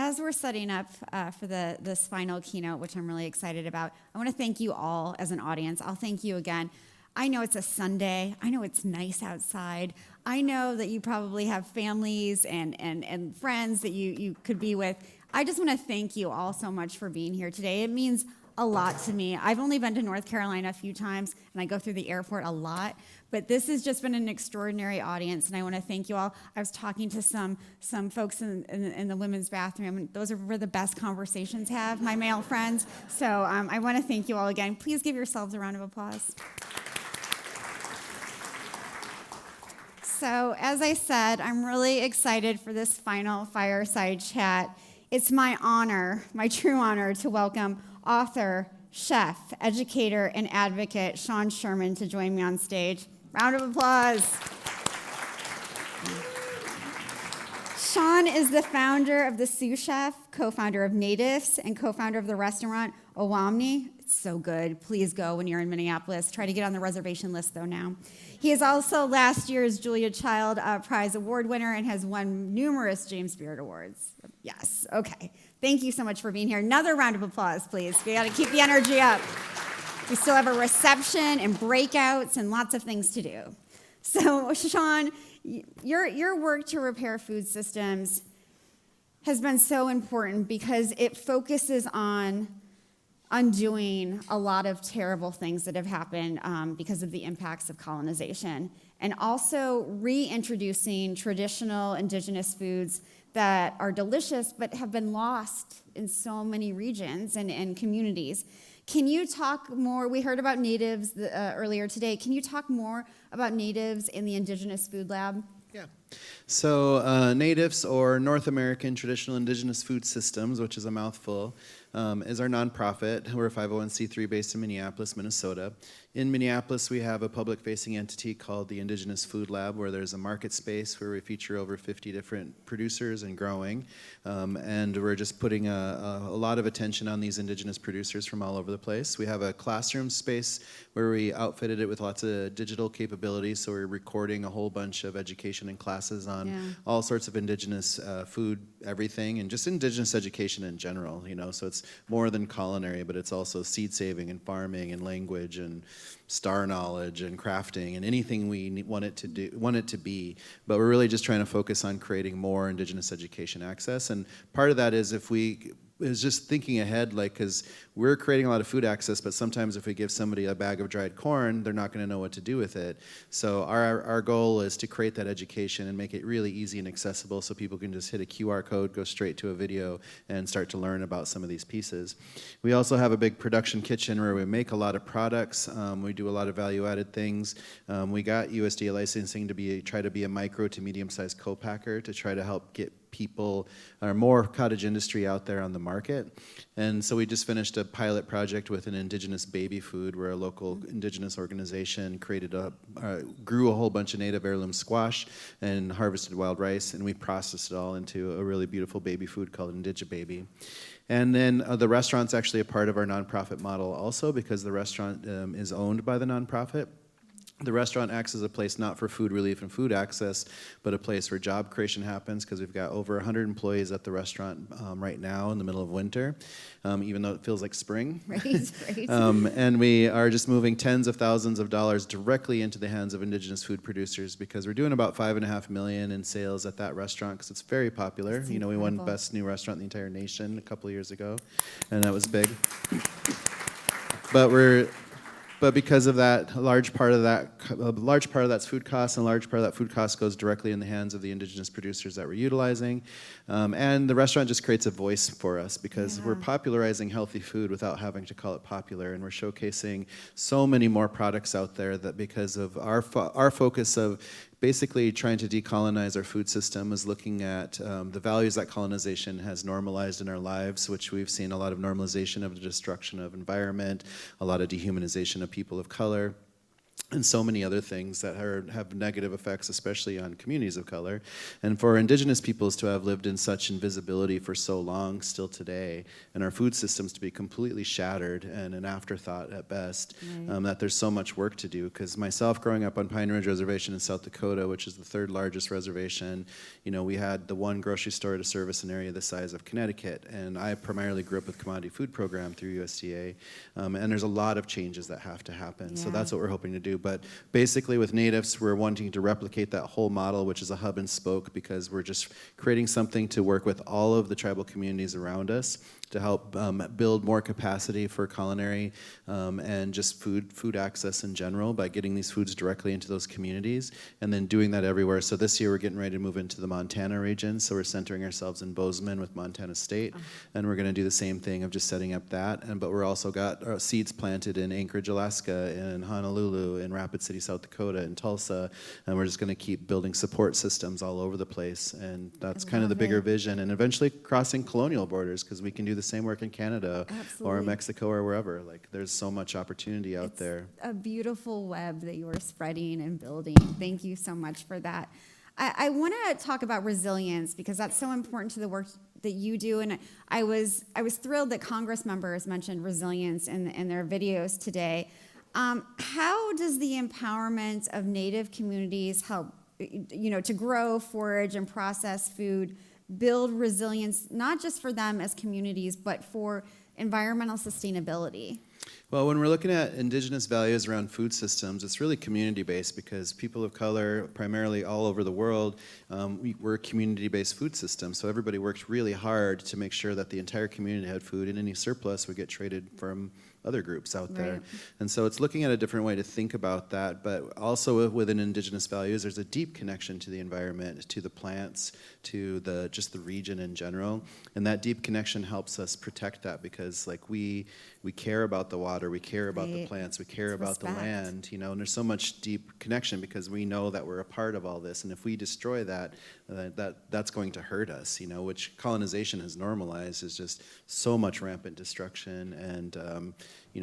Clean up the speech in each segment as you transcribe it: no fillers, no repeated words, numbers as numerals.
As we're setting up for this final keynote, which I'm really excited about, I want to thank you all as an audience. I'll thank you again. I know it's a Sunday. I know it's nice outside. I know that you probably have families and friends that you could be with. I just want to thank you all so much for being here today. It means a lot to me. I've only been to North Carolina a few times, and I go through the airport a lot, but this has just been an extraordinary audience, and I want to thank you all. I was talking to some folks in the women's bathroom, and those are where the best conversations have, my male friends. So I want to thank you all again. Please give yourselves a round of applause. So as I said, I'm really excited for this final fireside chat. It's my honor, my true honor, to welcome author, chef, educator, and advocate Sean Sherman to join me on stage. Round of applause. Sean is the founder of the Sous Chef, co-founder of Natives, and co-founder of the restaurant Owamni. It's so good. Please go when you're in Minneapolis. Try to get on the reservation list, though, now. He is also last year's Julia Child Prize Award winner and has won numerous James Beard Awards. Yes, okay. Thank you so much for being here. Another round of applause, please. We got to keep the energy up. We still have a reception and breakouts and lots of things to do. So, Sean, your work to repair food systems has been so important because it focuses on undoing a lot of terrible things that have happened because of the impacts of colonization, and also reintroducing traditional indigenous foods that are delicious but have been lost in so many regions and communities. Can you talk more? We heard about Natives earlier today. Can you talk more about Natives in the Indigenous Food Lab? Yeah. So Natives, or North American Traditional Indigenous Food Systems, which is a mouthful, is our nonprofit. We're a 501c3 based in Minneapolis, Minnesota. In Minneapolis, we have a public-facing entity called the Indigenous Food Lab, where there's a market space where we feature over 50 different producers and growing. And we're just putting a lot of attention on these indigenous producers from all over the place. We have a classroom space where we outfitted it with lots of digital capabilities, so we're recording a whole bunch of education and classes on all sorts of indigenous food, everything, and just indigenous education in general, you know. So it's more than culinary, but it's also seed saving and farming and language and star knowledge and crafting and anything we want it to be. But we're really just trying to focus on creating more indigenous education access. And part of that is is just thinking ahead, like, because we're creating a lot of food access, but sometimes if we give somebody a bag of dried corn, they're not going to know what to do with it. So our goal is to create that education and make it really easy and accessible so people can just hit a QR code, go straight to a video, and start to learn about some of these pieces. We also have a big production kitchen where we make a lot of products. We do a lot of value-added things. We got USDA licensing to try to be a micro to medium-sized co-packer to try to help get people or more cottage industry out there on the market. And so we just finished a pilot project with an indigenous baby food where a local indigenous organization grew a whole bunch of native heirloom squash and harvested wild rice, and we processed it all into a really beautiful baby food called Indigibaby. And then the restaurant's actually a part of our nonprofit model also, because the restaurant is owned by the nonprofit. The restaurant acts as a place not for food relief and food access, but a place where job creation happens, because we've got over 100 employees at the restaurant right now in the middle of winter, even though it feels like spring. Right. And we are just moving tens of thousands of dollars directly into the hands of indigenous food producers, because we're doing about $5.5 million in sales at that restaurant, because it's very popular. That's you know, we incredible. won Best New Restaurant in the entire nation a couple of years ago, and that was big. But because of that, a large part of that's food costs, and a large part of that food cost goes directly in the hands of the indigenous producers that we're utilizing. And the restaurant just creates a voice for us, because we're popularizing healthy food without having to call it popular, and we're showcasing so many more products out there that, because of our focus of basically trying to decolonize our food system, is looking at the values that colonization has normalized in our lives, which we've seen a lot of normalization of the destruction of environment, a lot of dehumanization of people of color. and so many other things that have negative effects, especially on communities of color. And for Indigenous peoples to have lived in such invisibility for so long still today, and our food systems to be completely shattered and an afterthought at best, Right. that there's so much work to do. Because myself, growing up on Pine Ridge Reservation in South Dakota, which is the third largest reservation, we had the one grocery store to service an area the size of Connecticut. And I primarily grew up with commodity food program through USDA. And there's a lot of changes that have to happen. So Yeah. that's what we're hoping to do. But basically with Natives, we're wanting to replicate that whole model, which is a hub and spoke, because we're just creating something to work with all of the tribal communities around us to help build more capacity for culinary and just food access in general by getting these foods directly into those communities and then doing that everywhere. So this year we're getting ready to move into the Montana region. So we're centering ourselves in Bozeman with Montana State. And we're going to do the same thing of just setting up that. But we're also got seeds planted in Anchorage, Alaska, in Honolulu, in Rapid City, South Dakota, in Tulsa. And we're just going to keep building support systems all over the place. And that's kind of the bigger vision. And eventually crossing colonial borders, because we can do the same work in Canada or Mexico or wherever. Like, there's so much opportunity out there. A beautiful web that you are spreading and building. Thank you so much for that. I want to talk about resilience because that's so important to the work that you do. And I was thrilled that Congress members mentioned resilience in their videos today. How does the empowerment of Native communities help, to grow, forage, and process food, build resilience, not just for them as communities, but for environmental sustainability? Well, when we're looking at Indigenous values around food systems, it's really community-based because people of color, primarily all over the world, we're a community-based food system. So everybody worked really hard to make sure that the entire community had food, and any surplus would get traded from other groups out there. Right. And so it's looking at a different way to think about that, but also within Indigenous values, there's a deep connection to the environment, to the plants, to just the region in general. And that deep connection helps us protect that because we care about the water, we care about the plants, we care about the land, and there's so much deep connection because we know that we're a part of all this. And if we destroy that, that's going to hurt us, which colonization has normalized is just so much rampant destruction and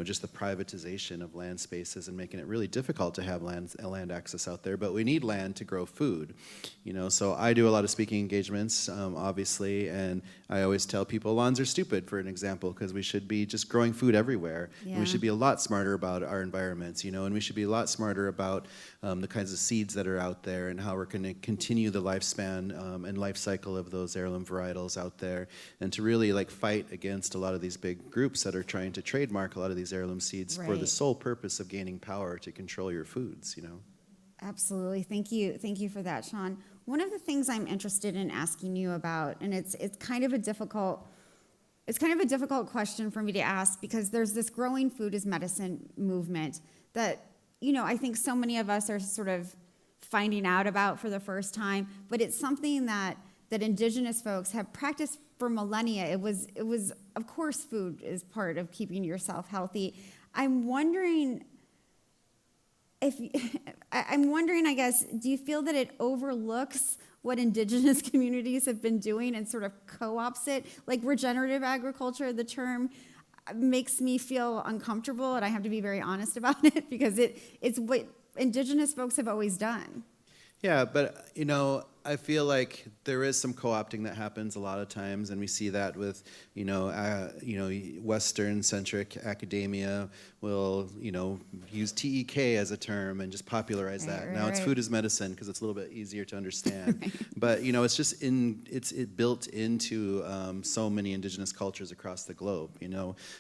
just the privatization of land spaces and making it really difficult to have land access out there. But we need land to grow food, So I do a lot of speaking engagements, obviously, and I always tell people lawns are stupid, for an example, because we should be just growing food everywhere. Yeah. And we should be a lot smarter about our environments, and we should be a lot smarter about the kinds of seeds that are out there and how we're going to continue the lifespan and life cycle of those heirloom varietals out there, and to really fight against a lot of these big groups that are trying to trademark a lot of these heirloom seeds for the sole purpose of gaining power to control your foods, Absolutely. Thank you for that, Sean. One of the things I'm interested in asking you about, and it's kind of a difficult question for me to ask because there's this growing food as medicine movement that, I think so many of us are sort of finding out about for the first time, but it's something that Indigenous folks have practiced for millennia. It was, of course, food is part of keeping yourself healthy. I'm wondering, I guess, do you feel that it overlooks what Indigenous communities have been doing and sort of co-ops it? Like regenerative agriculture, the term makes me feel uncomfortable, and I have to be very honest about it because it's what Indigenous folks have always done. Yeah, but I feel like there is some co-opting that happens a lot of times, and we see that with Western-centric academia will use TEK as a term and just popularize that. Now it's food as medicine because it's a little bit easier to understand, but it's just it's built into so many Indigenous cultures across the globe.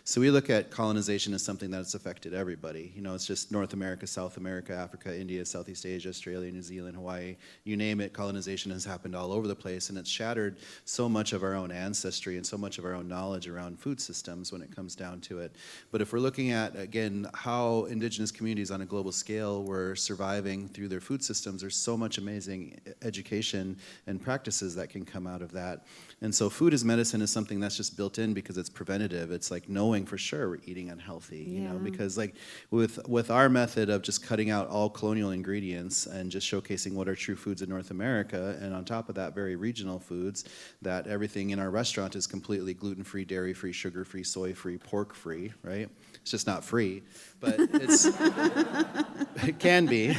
So we look at colonization as something that's affected everybody. It's just North America, South America, Africa, India, Southeast Asia, Australia, New Zealand, Hawaii, you name it. Colonization has happened all over the place, and it's shattered so much of our own ancestry and so much of our own knowledge around food systems when it comes down to it. But if we're looking at, again, how Indigenous communities on a global scale were surviving through their food systems, there's so much amazing education and practices that can come out of that. And so food as medicine is something that's just built in because it's preventative. It's like knowing for sure we're eating unhealthy, because with our method of just cutting out all colonial ingredients and just showcasing what are true foods in North America, America, and on top of that, very regional foods, that everything in our restaurant is completely gluten-free, dairy-free, sugar-free, soy-free, pork-free, right? It's just not free, but it can be.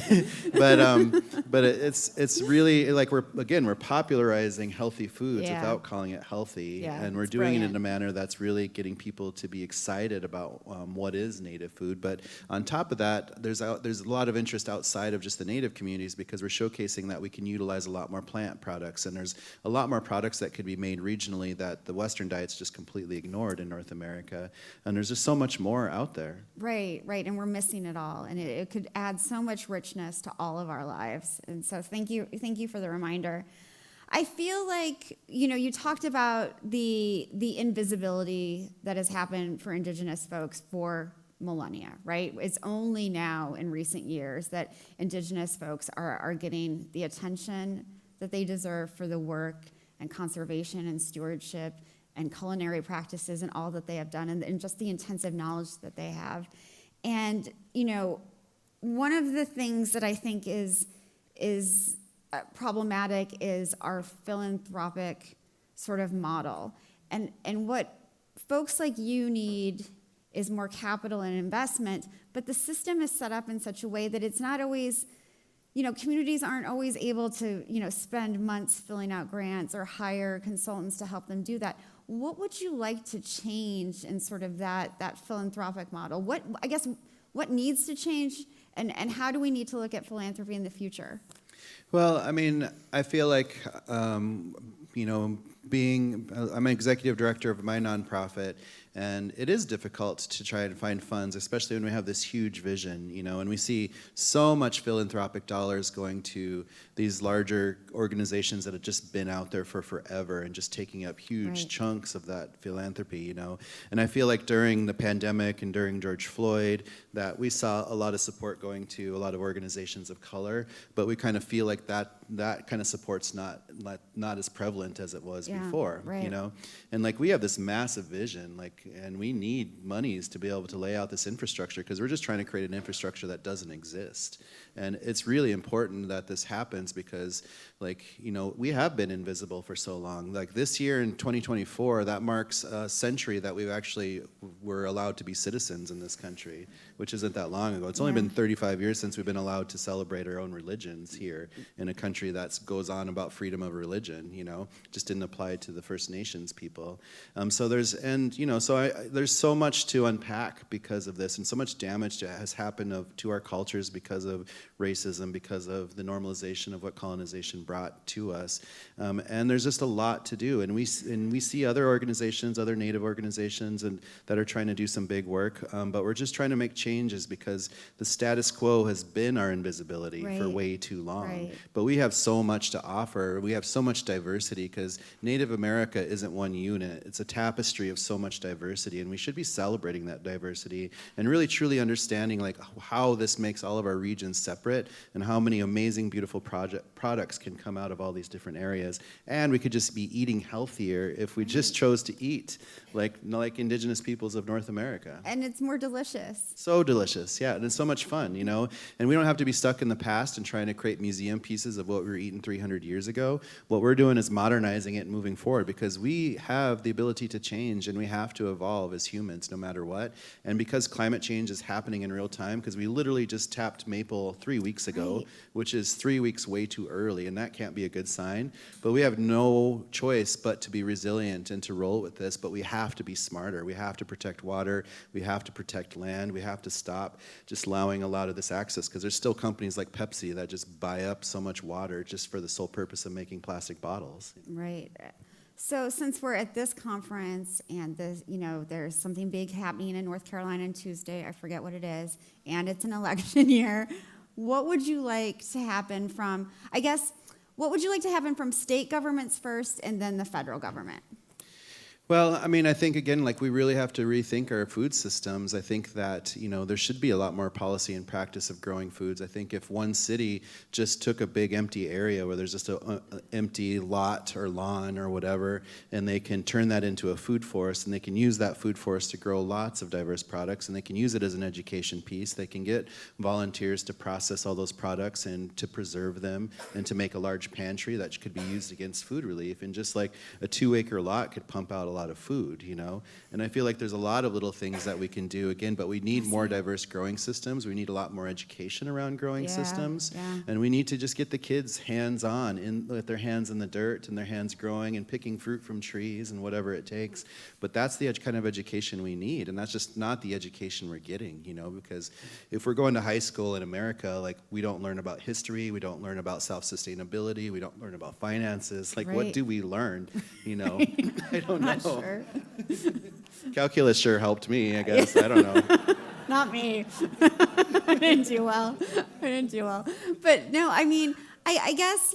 but it's really like we're popularizing healthy foods without calling it healthy, and we're doing it in a manner that's really getting people to be excited about what is native food. But on top of that, there's a lot of interest outside of just the native communities, because we're showcasing that we can utilize a lot more plant products, and there's a lot more products that could be made regionally that the Western diet's just completely ignored in North America, and there's just so much more out there. Right, and we're missing it all, and it could add so much richness to all of our lives. And so thank you for the reminder. I feel like, you talked about the invisibility that has happened for Indigenous folks for millennia, right? It's only now in recent years that Indigenous folks are getting the attention that they deserve for the work and conservation and stewardship and culinary practices and all that they have done, and just the intensive knowledge that they have. And, one of the things that I think is problematic is our philanthropic sort of model. And what folks like you need is more capital and investment, but the system is set up in such a way that it's not always, communities aren't always able to, spend months filling out grants or hire consultants to help them do that. What would you like to change in sort of that philanthropic model? What needs to change, and how do we need to look at philanthropy in the future? Well, I feel like, I'm an executive director of my nonprofit, and it is difficult to try and find funds, especially when we have this huge vision, and we see so much philanthropic dollars going to these larger organizations that have just been out there for forever and just taking up huge chunks of that philanthropy, And I feel like during the pandemic and during George Floyd, that we saw a lot of support going to a lot of organizations of color, but we kind of feel like that kind of support's not as prevalent as it was before, And like we have this massive vision, and we need monies to be able to lay out this infrastructure, because we're just trying to create an infrastructure that doesn't exist. And it's really important that this happens, because we have been invisible for so long. Like this year in 2024, that marks a century that we actually were allowed to be citizens in this country, which isn't that long ago. It's only been 35 years since we've been allowed to celebrate our own religions here in a country that goes on about freedom of religion, just didn't apply to the First Nations people. So there's so much to unpack because of this, and so much damage has happened to our cultures because of racism, because of the normalization of what colonization brought to us. And there's just a lot to do, and we see other organizations, other Native organizations, and that are trying to do some big work, but we're just trying to make changes, because the status quo has been our invisibility for way too long. But we have so much to offer. We have so much diversity, because Native America isn't one unit. It's a tapestry of so much diversity, and we should be celebrating that diversity and really truly understanding how this makes all of our regions separate, and how many amazing, beautiful products can come out of all these different areas. And we could just be eating healthier if we just chose to eat like Indigenous peoples of North America. And it's more delicious. So delicious, and it's so much fun, And we don't have to be stuck in the past and trying to create museum pieces of what we were eating 300 years ago. What we're doing is modernizing it and moving forward, because we have the ability to change, and we have to evolve as humans no matter what. And because climate change is happening in real time, because we literally just tapped Maple 3 weeks ago, which is 3 weeks way too early, and that can't be a good sign. But we have no choice but to be resilient and to roll with this, but we have to be smarter. We have to protect water. We have to protect land. We have to stop just allowing a lot of this access, because there's still companies like Pepsi that just buy up so much water just for the sole purpose of making plastic bottles. Right. So since we're at this conference, and there's something big happening in North Carolina on Tuesday, I forget what it is, and it's an election year, what would you like to happen from state governments first and then the federal government? Well, I mean, I think, again, like, we really have to rethink our food systems. I think that, there should be a lot more policy and practice of growing foods. I think if one city just took a big empty area where there's just a empty lot or lawn or whatever, and they can turn that into a food forest, and they can use that food forest to grow lots of diverse products, and they can use it as an education piece. They can get volunteers to process all those products and to preserve them and to make a large pantry that could be used against food relief. And just like a 2-acre lot could pump out a lot of food, and I feel like there's a lot of little things that we can do, again, but we need more diverse growing systems. We need a lot more education around growing systems, and we need to just get the kids hands-on, with their hands in the dirt and their hands growing and picking fruit from trees and whatever it takes. But that's the kind of education we need, and that's just not the education we're getting, because if we're going to high school in America, like, we don't learn about history, we don't learn about self-sustainability, we don't learn about finances. Like, what do we learn? I don't know. Sure. Calculus sure helped me, I guess. I don't know. Not me. I didn't do well. But no, I mean, I guess,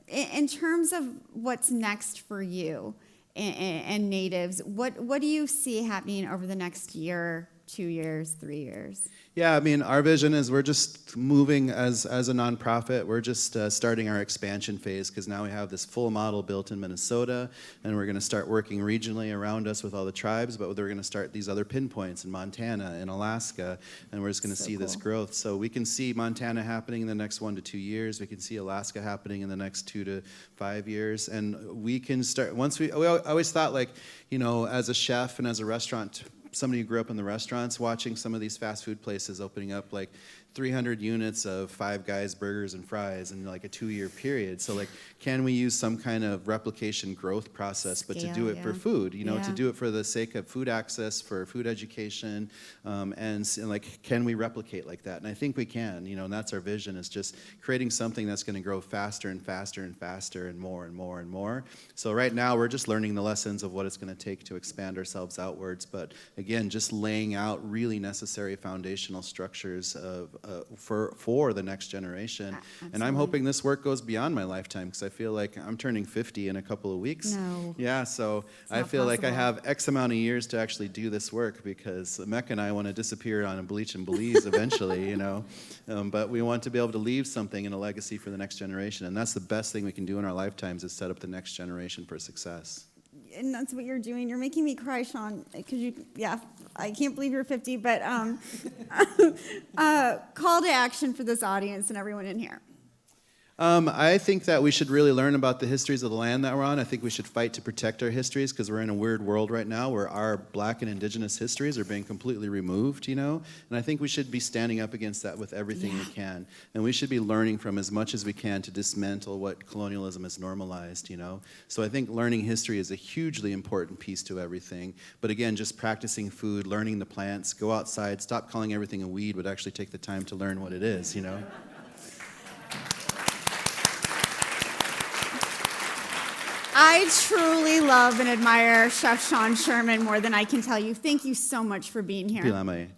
in terms of what's next for you and natives, what do you see happening over the next year, 2 years, 3 years? Yeah, I mean, our vision is we're just moving as a nonprofit. We're just starting our expansion phase, because now we have this full model built in Minnesota, and we're going to start working regionally around us with all the tribes, but we're going to start these other pinpoints in Montana and Alaska, and we're just going to see this growth. So we can see Montana happening in the next 1 to 2 years. We can see Alaska happening in the next 2 to 5 years, and we can start, we always thought, like, as a chef and as a restaurant, somebody who grew up in the restaurants, watching some of these fast food places opening up like 300 units of Five Guys burgers and fries in like a 2-year period. So, like, can we use some kind of replication growth process, but to do it for food, to do it for the sake of food access, for food education, and like, can we replicate like that? And I think we can, and that's our vision, is just creating something that's going to grow faster and faster and faster and more and more and more. So right now we're just learning the lessons of what it's going to take to expand ourselves outwards, but again, just laying out really necessary foundational structures for the next generation. Absolutely. And I'm hoping this work goes beyond my lifetime, because I feel like I'm turning 50 in a couple of weeks. No. Yeah, so I feel like I have X amount of years to actually do this work, because Mecca and I want to disappear on a beach in Belize eventually, but we want to be able to leave something in a legacy for the next generation, and that's the best thing we can do in our lifetimes, is set up the next generation for success. And that's what you're doing. You're making me cry, Sean, because I can't believe you're 50, but call to action for this audience and everyone in here. I think that we should really learn about the histories of the land that we're on. I think we should fight to protect our histories, because we're in a weird world right now where our Black and Indigenous histories are being completely removed, And I think we should be standing up against that with everything we can. And we should be learning from as much as we can to dismantle what colonialism has normalized, So I think learning history is a hugely important piece to everything. But again, just practicing food, learning the plants, go outside, stop calling everything a weed, but actually take the time to learn what it is, I truly love and admire Chef Sean Sherman more than I can tell you. Thank you so much for being here. Pilame.